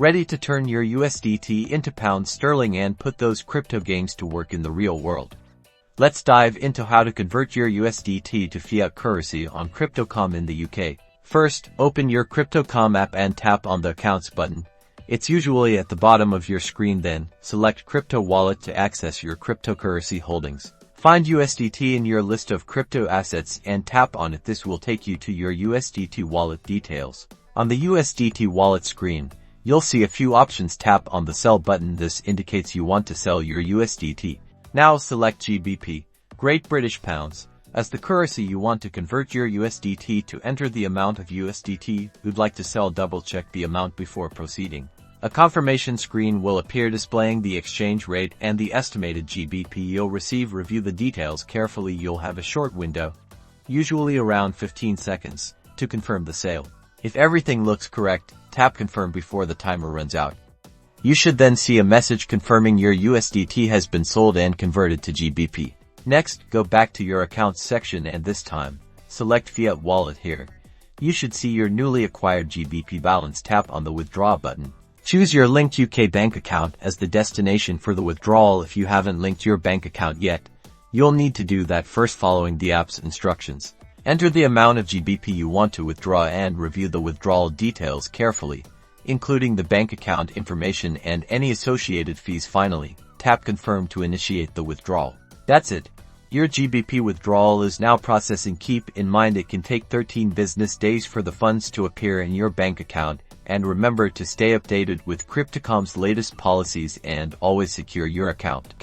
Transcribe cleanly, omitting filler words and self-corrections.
Ready to turn your USDT into pound sterling and put those crypto gains to work in the real world. Let's dive into how to convert your USDT to fiat currency on Crypto.com in the UK. First, open your Crypto.com app and tap on the Accounts button. It's usually at the bottom of your screen. Then, select Crypto Wallet to access your cryptocurrency holdings. Find USDT in your list of crypto assets and tap on it. This will take you to your USDT wallet details. On the USDT wallet screen, you'll see a few options. Tap on the Sell button. This indicates you want to sell your USDT. Now select GBP, Great British Pounds, as the currency you want to convert your USDT to. Enter the amount of USDT you'd like to sell. Double-check the amount before proceeding. A confirmation screen will appear displaying the exchange rate and the estimated GBP you'll receive. Review the details carefully. You'll have a short window, usually around 15 seconds, to confirm the sale. If everything looks correct, tap Confirm before the timer runs out. You should then see a message confirming your USDT has been sold and converted to GBP. Next, go back to your Accounts section and this time, select Fiat Wallet here. You should see your newly acquired GBP balance. Tap on the Withdraw button. Choose your linked UK bank account as the destination for the withdrawal. If you haven't linked your bank account yet, you'll need to do that first following the app's instructions. Enter the amount of GBP you want to withdraw and review the withdrawal details carefully, including the bank account information and any associated fees. Finally, tap Confirm to initiate the withdrawal. That's it. Your GBP withdrawal is now processing. Keep in mind it can take 13 business days for the funds to appear in your bank account, and remember to stay updated with Crypto.com's latest policies and always secure your account.